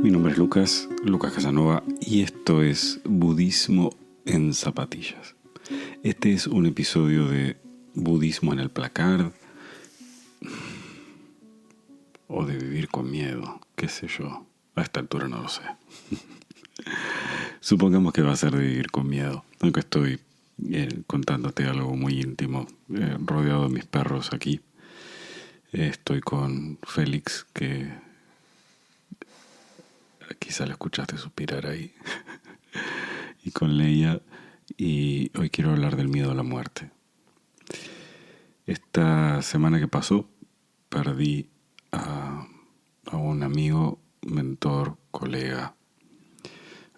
Mi nombre es Lucas Casanova, y esto es Budismo en Zapatillas. Este es un episodio de Budismo en el Placard, o de Vivir con Miedo, qué sé yo, a esta altura no lo sé. Supongamos que va a ser de Vivir con Miedo, aunque estoy contándote algo muy íntimo, rodeado de mis perros aquí. Estoy con Félix, que quizá le escuchaste suspirar ahí, y con Leia, y hoy quiero hablar del miedo a la muerte. Esta semana que pasó perdí a un amigo, mentor, colega,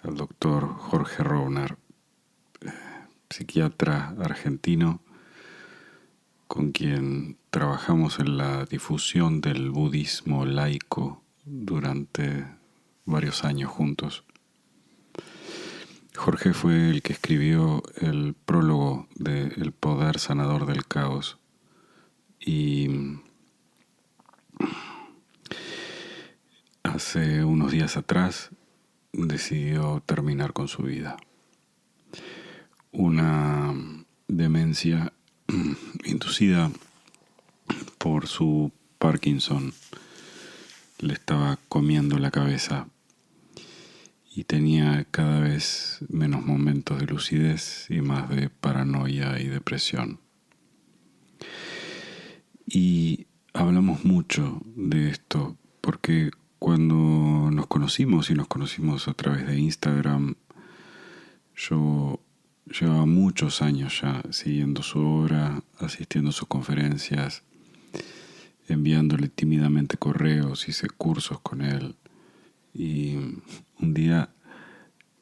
al doctor Jorge Rovner, psiquiatra argentino con quien trabajamos en la difusión del budismo laico durante varios años juntos. Jorge fue el que escribió el prólogo de El poder sanador del caos, y hace unos días atrás decidió terminar con su vida. Una demencia inducida por su Parkinson le estaba comiendo la cabeza y tenía cada vez menos momentos de lucidez y más de paranoia y depresión. Y hablamos mucho de esto porque cuando nos conocimos a través de Instagram, yo llevaba muchos años ya siguiendo su obra, asistiendo a sus conferencias, enviándole tímidamente correos, hice cursos con él. Y un día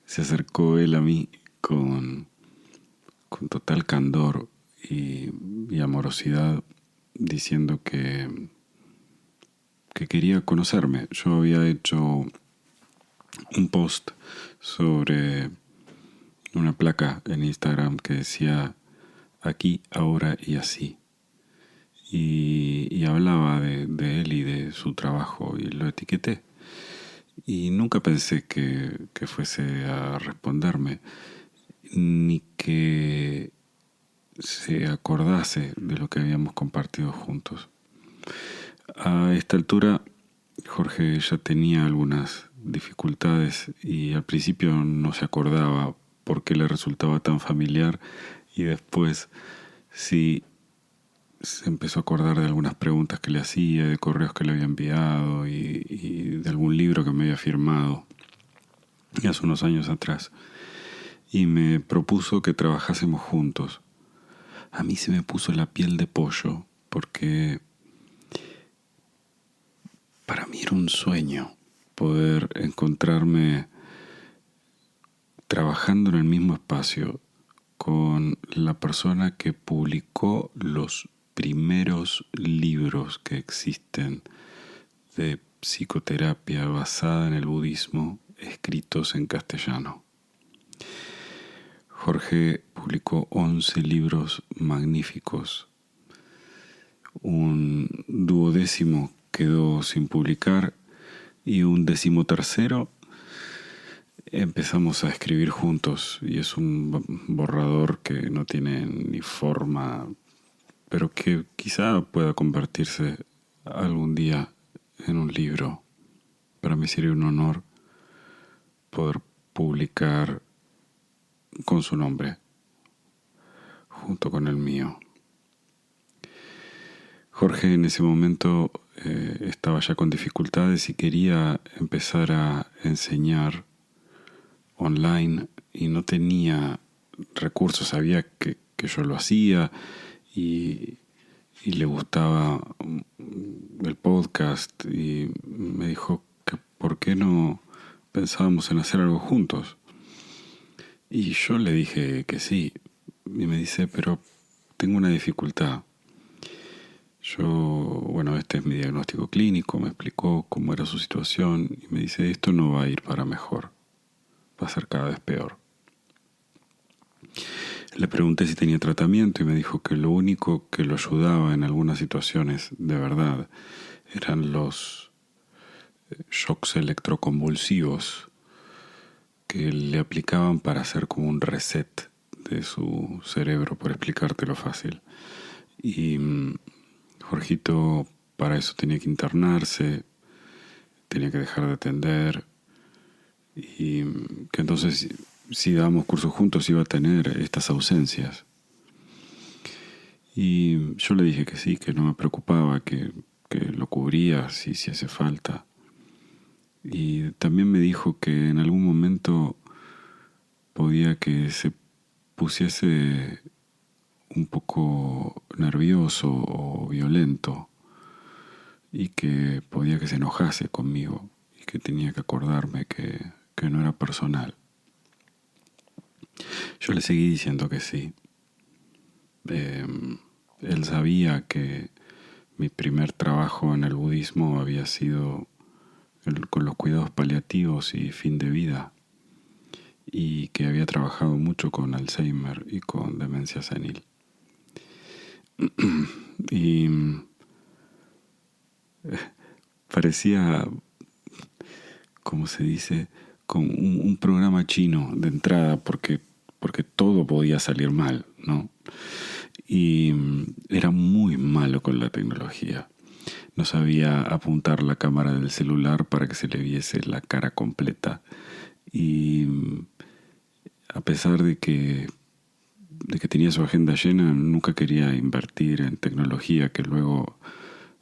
se acercó él a mí con total candor y amorosidad, diciendo que quería conocerme. Yo había hecho un post sobre una placa en Instagram que decía aquí, ahora y así. Y hablaba de él y de su trabajo, y lo etiqueté. Y nunca pensé que fuese a responderme, ni que se acordase de lo que habíamos compartido juntos. A esta altura, Jorge ya tenía algunas dificultades y al principio no se acordaba por qué le resultaba tan familiar, y después sí se empezó a acordar de algunas preguntas que le hacía, de correos que le había enviado y de algún libro que me había firmado hace unos años atrás, y me propuso que trabajásemos juntos. A mí se me puso la piel de pollo porque para mí era un sueño poder encontrarme trabajando en el mismo espacio con la persona que publicó los primeros libros que existen de psicoterapia basada en el budismo, escritos en castellano. Jorge publicó 11 libros magníficos. Un 12º quedó sin publicar y un 13º empezamos a escribir juntos, y es un borrador que no tiene ni forma, pero que quizá pueda convertirse algún día en un libro. Para mí sería un honor poder publicar con su nombre, junto con el mío. Jorge en ese momento estaba ya con dificultades y quería empezar a enseñar online y no tenía recursos. Sabía que yo lo hacía y le gustaba el podcast, y me dijo que por qué no pensábamos en hacer algo juntos. Y yo le dije que sí, y me dice, pero tengo una dificultad. Este es mi diagnóstico clínico. Me explicó cómo era su situación y me dice, esto no va a ir para mejor, va a ser cada vez peor. Le pregunté si tenía tratamiento y me dijo que lo único que lo ayudaba en algunas situaciones de verdad eran los shocks electroconvulsivos que le aplicaban para hacer como un reset de su cerebro, por explicártelo fácil. Y Jorgito para eso tenía que internarse, tenía que dejar de atender, y que entonces si dábamos cursos juntos iba a tener estas ausencias. Y yo le dije que sí, que no me preocupaba, que lo cubría si hace falta. Y también me dijo que en algún momento podía que se pusiese un poco nervioso o violento y que podía que se enojase conmigo y que tenía que acordarme que no era personal. Yo le seguí diciendo que sí. Él sabía que mi primer trabajo en el budismo había sido con los cuidados paliativos y fin de vida, y que había trabajado mucho con Alzheimer y con demencia senil. Y parecía, como se dice, con un programa chino de entrada, porque todo podía salir mal, ¿no? Y era muy malo con la tecnología. No sabía apuntar la cámara del celular para que se le viese la cara completa. Y a pesar de que tenía su agenda llena, nunca quería invertir en tecnología que luego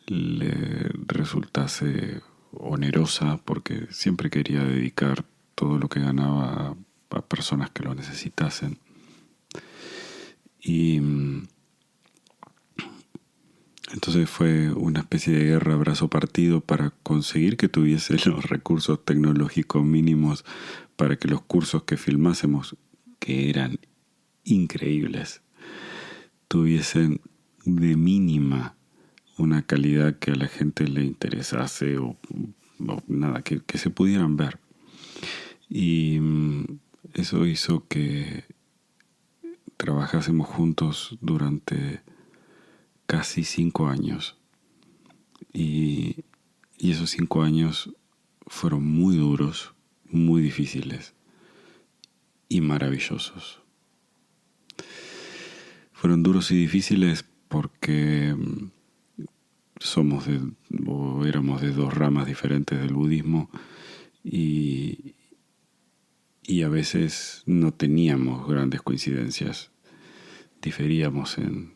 le resultase onerosa, porque siempre quería dedicar todo lo que ganaba a personas que lo necesitasen. Y entonces fue una especie de guerra a brazo partido para conseguir que tuviese los recursos tecnológicos mínimos para que los cursos que filmásemos, que eran increíbles, tuviesen de mínima una calidad que a la gente le interesase o nada, que se pudieran ver. Y eso hizo que trabajásemos juntos durante casi 5 años. Y esos 5 años fueron muy duros, muy difíciles y maravillosos. Fueron duros y difíciles porque éramos de 2 ramas diferentes del budismo, y a veces no teníamos grandes coincidencias. Diferíamos en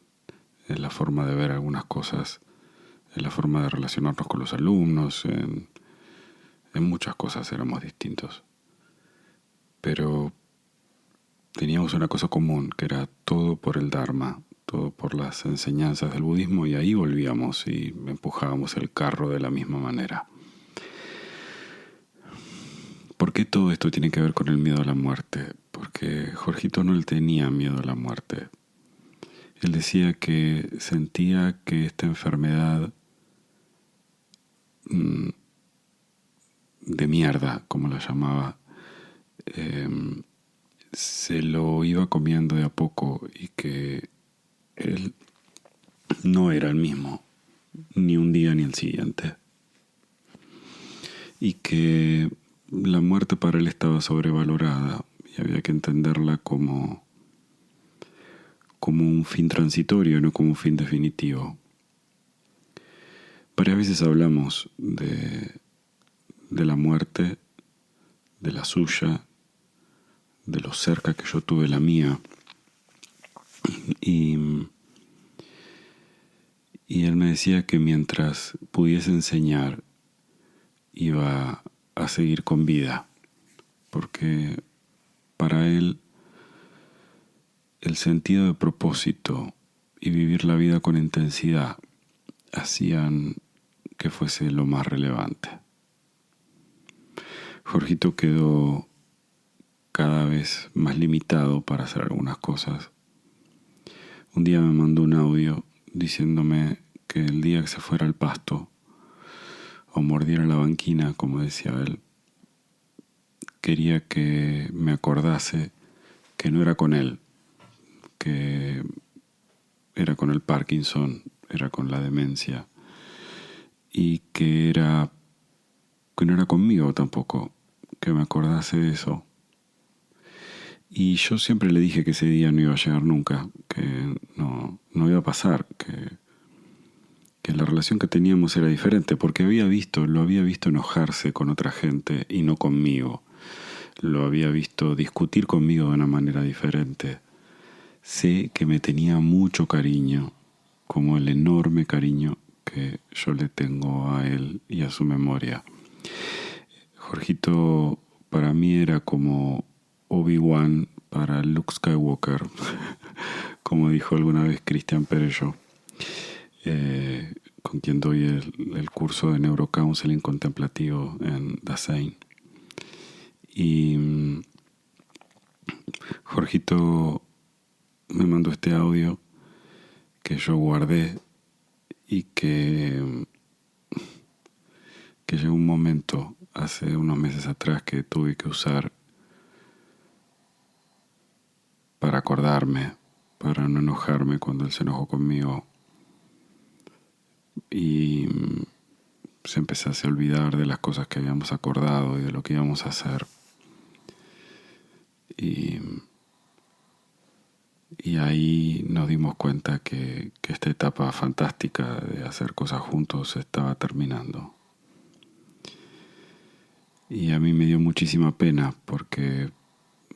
la forma de ver algunas cosas, en la forma de relacionarnos con los alumnos, en muchas cosas éramos distintos. Pero teníamos una cosa común, que era todo por el Dharma, todo por las enseñanzas del budismo, y ahí volvíamos y empujábamos el carro de la misma manera. ¿Por qué todo esto tiene que ver con el miedo a la muerte? Porque Jorgito no le tenía miedo a la muerte. Él decía que sentía que esta enfermedad de mierda, como la llamaba, se lo iba comiendo de a poco, y que él no era el mismo, ni un día ni el siguiente. Y que la muerte para él estaba sobrevalorada y había que entenderla como un fin transitorio, no como un fin definitivo. Varias veces hablamos de la muerte, de la suya, de lo cerca que yo tuve la mía. Y él me decía que mientras pudiese enseñar iba a seguir con vida, porque para él el sentido de propósito y vivir la vida con intensidad hacían que fuese lo más relevante. Jorgito quedó cada vez más limitado para hacer algunas cosas. Un día me mandó un audio diciéndome que el día que se fuera al pasto o mordiera la banquina, como decía él, quería que me acordase que no era con él, que era con el Parkinson, era con la demencia, y que era que no era conmigo tampoco, que me acordase de eso. Y yo siempre le dije que ese día no iba a llegar nunca, que no iba a pasar, que la relación que teníamos era diferente, porque lo había visto enojarse con otra gente y no conmigo. Lo había visto discutir conmigo de una manera diferente. Sé que me tenía mucho cariño, como el enorme cariño que yo le tengo a él y a su memoria. Jorgito para mí era como Obi-Wan para Luke Skywalker, como dijo alguna vez Cristian Perello, con quien doy el curso de Neurocounseling contemplativo en Dasein. Y Jorgito me mandó este audio que yo guardé y que llegó un momento hace unos meses atrás que tuve que usar para acordarme, para no enojarme cuando él se enojó conmigo y se empezase a olvidar de las cosas que habíamos acordado y de lo que íbamos a hacer. Y ahí nos dimos cuenta que esta etapa fantástica de hacer cosas juntos se estaba terminando. Y a mí me dio muchísima pena porque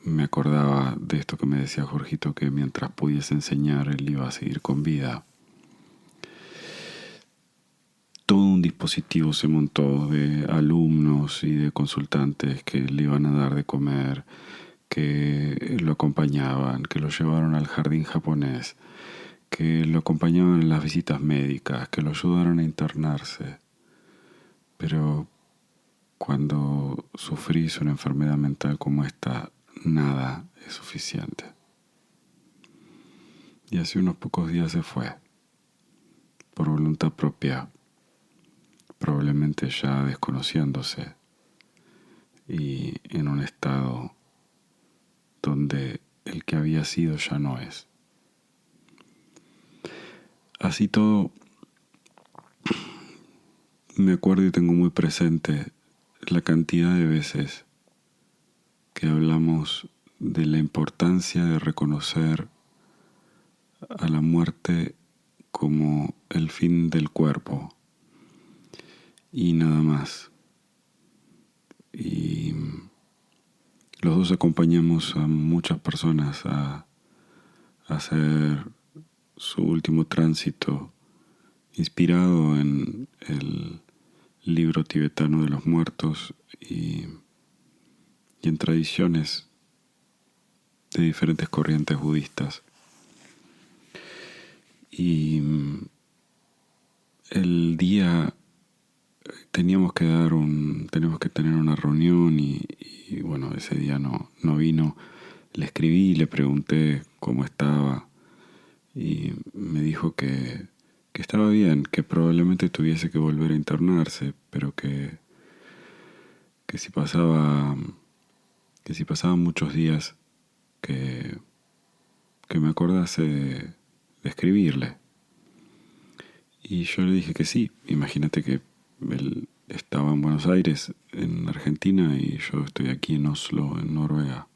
me acordaba de esto que me decía Jorgito, que mientras pudiese enseñar él iba a seguir con vida. Todo un dispositivo se montó de alumnos y de consultantes que le iban a dar de comer, que lo acompañaban, que lo llevaron al jardín japonés, que lo acompañaban en las visitas médicas, que lo ayudaron a internarse. Pero cuando sufrís una enfermedad mental como esta, nada es suficiente. Y hace unos pocos días se fue, por voluntad propia, probablemente ya desconociéndose y en un estado donde el que había sido ya no es. Así todo, me acuerdo y tengo muy presente la cantidad de veces que hablamos de la importancia de reconocer a la muerte como el fin del cuerpo y nada más. Y los dos acompañamos a muchas personas a hacer su último tránsito inspirado en el libro tibetano de los muertos y en tradiciones de diferentes corrientes budistas. Y el día teníamos que tener una reunión y bueno, ese día no vino. Le escribí y le pregunté cómo estaba y me dijo que estaba bien, que probablemente tuviese que volver a internarse, pero que si pasaban muchos días que me acordase de escribirle. Y yo le dije que sí. Imagínate que él estaba en Buenos Aires, en Argentina, y yo estoy aquí en Oslo, en Noruega.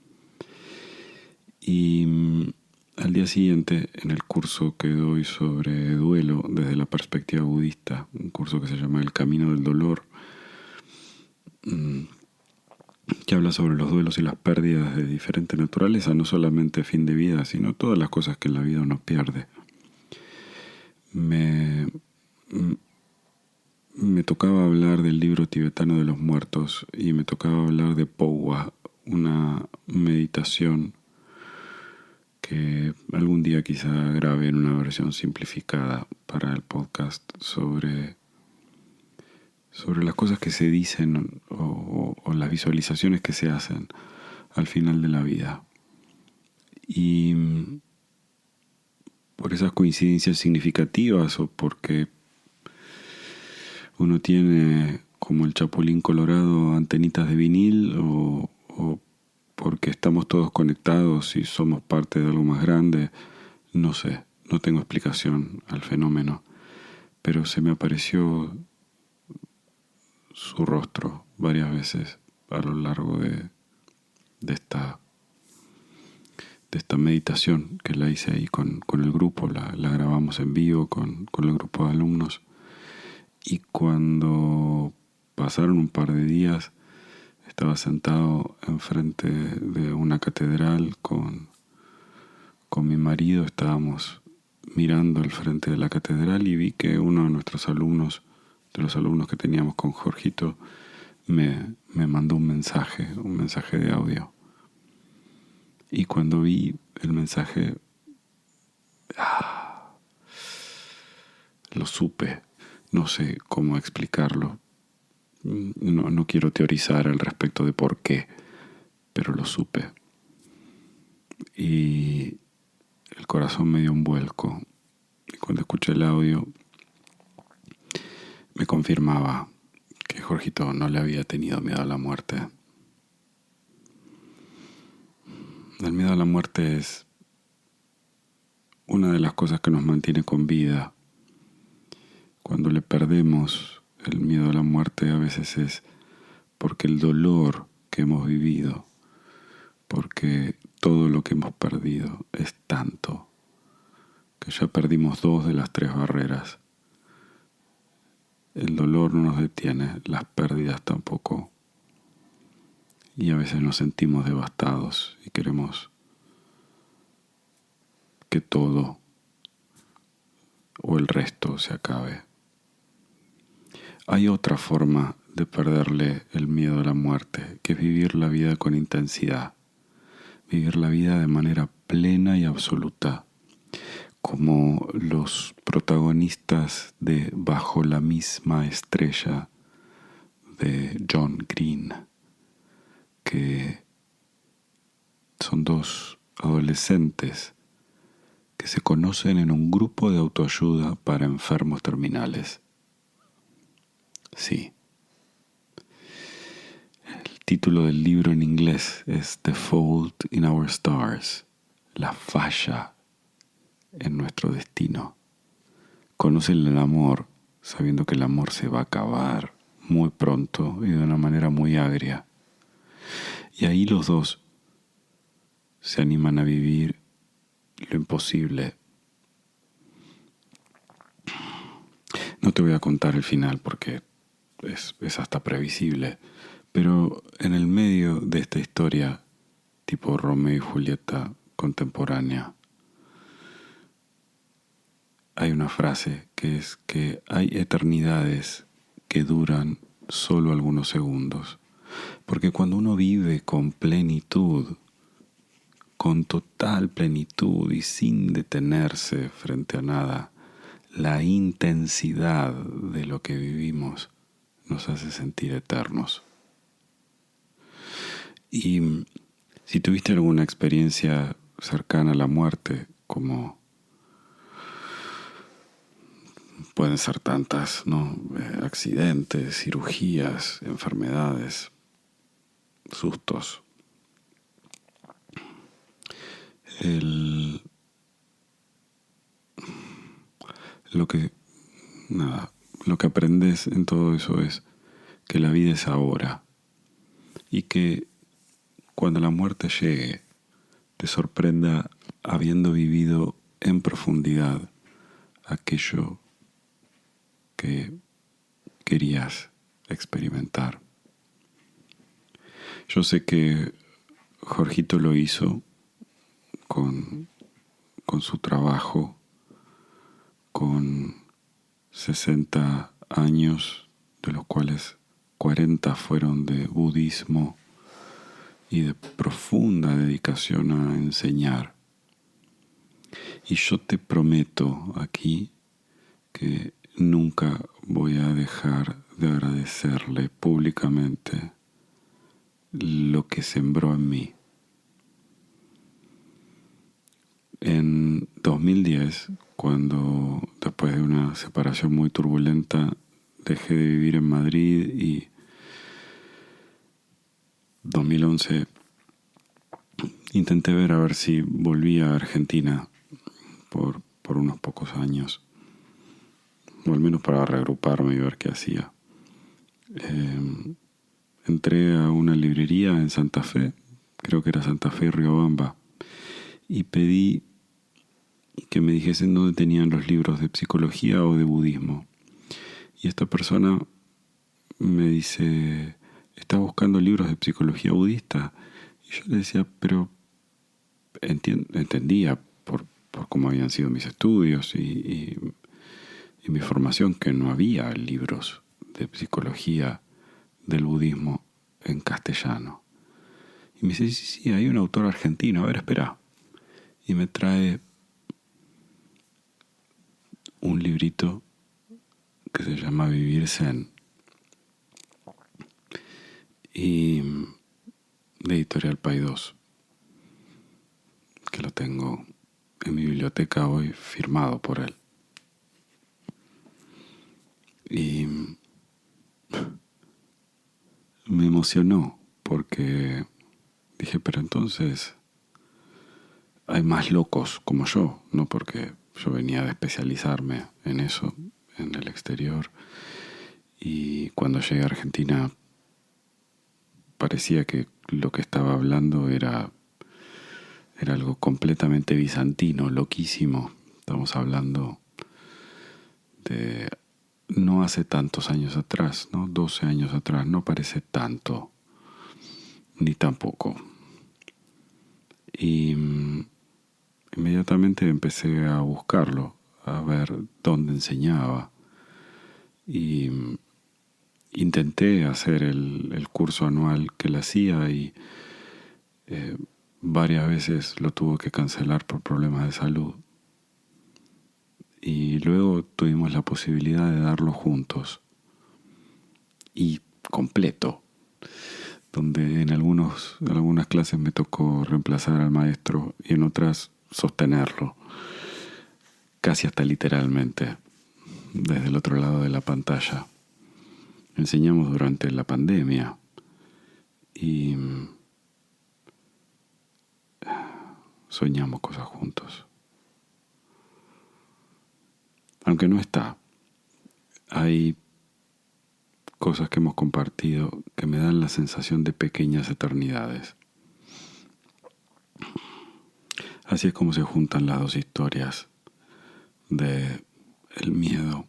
Y al día siguiente, en el curso que doy sobre duelo desde la perspectiva budista, un curso que se llama El Camino del Dolor, que habla sobre los duelos y las pérdidas de diferente naturaleza, no solamente fin de vida, sino todas las cosas que en la vida uno pierde. Me tocaba hablar del libro tibetano de los muertos y me tocaba hablar de Powa, una meditación que algún día quizá grabe en una versión simplificada para el podcast sobre las cosas que se dicen o las visualizaciones que se hacen al final de la vida. Y por esas coincidencias significativas o porque uno tiene, como el Chapulín Colorado, antenitas de vinil o porque estamos todos conectados y somos parte de algo más grande, no sé, no tengo explicación al fenómeno, pero se me apareció su rostro varias veces a lo largo de esta meditación que la hice ahí con el grupo, la grabamos en vivo con el grupo de alumnos. Y cuando pasaron un par de días, estaba sentado enfrente de una catedral con mi marido, estábamos mirando al frente de la catedral y vi que uno de nuestros alumnos, de los alumnos que teníamos con Jorgito, me mandó un mensaje de audio. Y cuando vi el mensaje, lo supe, no sé cómo explicarlo. No quiero teorizar al respecto de por qué, pero lo supe. Y el corazón me dio un vuelco. Y cuando escuché el audio, me confirmaba que Jorgito no le había tenido miedo a la muerte. El miedo a la muerte es una de las cosas que nos mantiene con vida. Cuando le perdemos el miedo a la muerte, a veces es porque el dolor que hemos vivido, porque todo lo que hemos perdido es tanto que ya perdimos 2 de las 3 barreras. El dolor no nos detiene, las pérdidas tampoco. Y a veces nos sentimos devastados y queremos que todo o el resto se acabe. Hay otra forma de perderle el miedo a la muerte, que es vivir la vida con intensidad, vivir la vida de manera plena y absoluta, como los protagonistas de Bajo la misma estrella de John Green, que son 2 adolescentes que se conocen en un grupo de autoayuda para enfermos terminales. Sí. El título del libro en inglés es The Fault in Our Stars, la falla en nuestro destino. Conocen el amor sabiendo que el amor se va a acabar muy pronto y de una manera muy agria. Y ahí los 2 se animan a vivir lo imposible. No te voy a contar el final porque es hasta previsible, pero en el medio de esta historia, tipo Romeo y Julieta contemporánea, hay una frase que es que hay eternidades que duran solo algunos segundos. Porque cuando uno vive con plenitud, con total plenitud y sin detenerse frente a nada, la intensidad de lo que vivimos nos hace sentir eternos. Y si tuviste alguna experiencia cercana a la muerte, como pueden ser tantas, ¿no? Accidentes, cirugías, enfermedades, sustos. Lo que aprendes en todo eso es que la vida es ahora y que cuando la muerte llegue te sorprenda habiendo vivido en profundidad aquello que querías experimentar. Yo sé que Jorgito lo hizo con su trabajo, con 60 años, de los cuales 40 fueron de budismo y de profunda dedicación a enseñar. Y yo te prometo aquí que nunca voy a dejar de agradecerle públicamente lo que sembró en mí. En 2010, cuando después de una separación muy turbulenta dejé de vivir en Madrid y 2011 intenté ver a ver si volvía a Argentina por unos pocos años, o al menos para reagruparme y ver qué hacía. entré a una librería en Santa Fe, creo que era Santa Fe y Riobamba, y pedí que me dijesen dónde tenían los libros de psicología o de budismo. Y esta persona me dice, ¿estás buscando libros de psicología budista? Y yo le decía, pero entendía por cómo habían sido mis estudios y mi formación que no había libros de psicología del budismo en castellano. Y me dice, sí, hay un autor argentino, a ver, espera. Y me trae un librito que se llama Vivir Zen, y de Editorial Paidós, que lo tengo en mi biblioteca hoy firmado por él. Y me emocionó porque dije, pero entonces hay más locos como yo, no porque yo venía de especializarme en eso en el exterior, y cuando llegué a Argentina parecía que lo que estaba hablando era algo completamente bizantino, loquísimo. Estamos hablando de no hace tantos años atrás, ¿no? 12 años atrás, no parece tanto, ni tampoco. Y inmediatamente empecé a buscarlo, a ver dónde enseñaba. Y intenté hacer el curso anual que él hacía y varias veces lo tuve que cancelar por problemas de salud. Y luego tuvimos la posibilidad de darlo juntos y completo, donde en algunas clases me tocó reemplazar al maestro y en otras sostenerlo, casi hasta literalmente, desde el otro lado de la pantalla. Enseñamos durante la pandemia y soñamos cosas juntos. Aunque no está, hay cosas que hemos compartido que me dan la sensación de pequeñas eternidades. Así es como se juntan las dos historias de el miedo.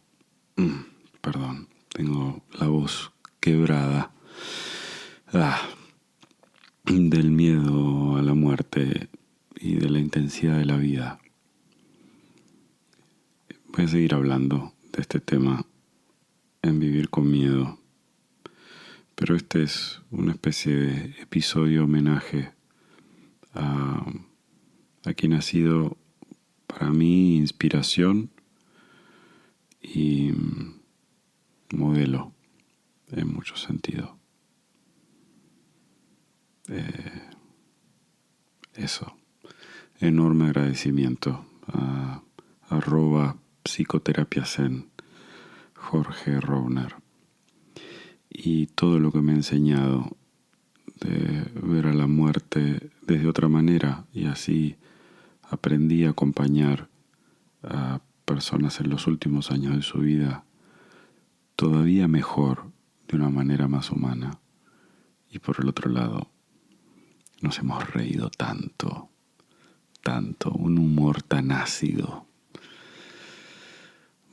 Perdón, tengo la voz quebrada. Del miedo a la muerte y de la intensidad de la vida. Voy a seguir hablando de este tema en Vivir con Miedo, pero este es una especie de episodio homenaje a quien ha sido para mí inspiración y modelo en muchos sentidos. Eso, enorme agradecimiento a @psicoterapiazen, Jorge Rovner, y todo lo que me ha enseñado de ver a la muerte desde otra manera, y así aprendí a acompañar a personas en los últimos años de su vida todavía mejor, de una manera más humana. Y por el otro lado, nos hemos reído tanto, un humor tan ácido,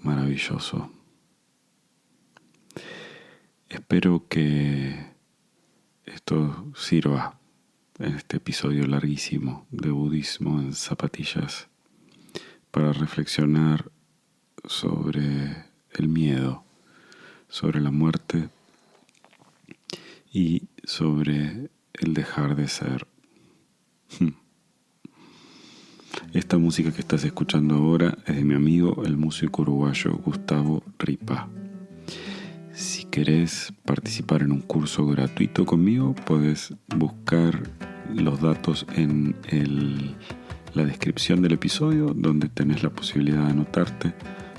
maravilloso. Espero que esto sirva en este episodio larguísimo de Budismo en Zapatillas para reflexionar sobre el miedo, sobre la muerte y sobre el dejar de ser. Esta música que estás escuchando ahora es de mi amigo, el músico uruguayo Gustavo Ripa. Si querés participar en un curso gratuito conmigo, podés buscar los datos en la descripción del episodio, donde tenés la posibilidad de anotarte.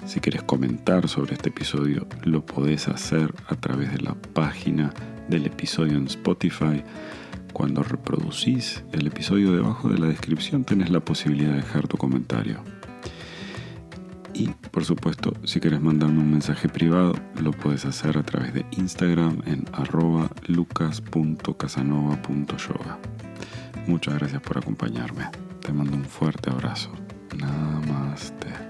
Si querés comentar sobre este episodio, lo podés hacer a través de la página del episodio en Spotify. Cuando reproducís el episodio, debajo de la descripción tenés la posibilidad de dejar tu comentario. Y por supuesto, si quieres mandarme un mensaje privado, lo puedes hacer a través de Instagram en @lucas.casanova.yoga. Muchas gracias por acompañarme. Te mando un fuerte abrazo. Namaste.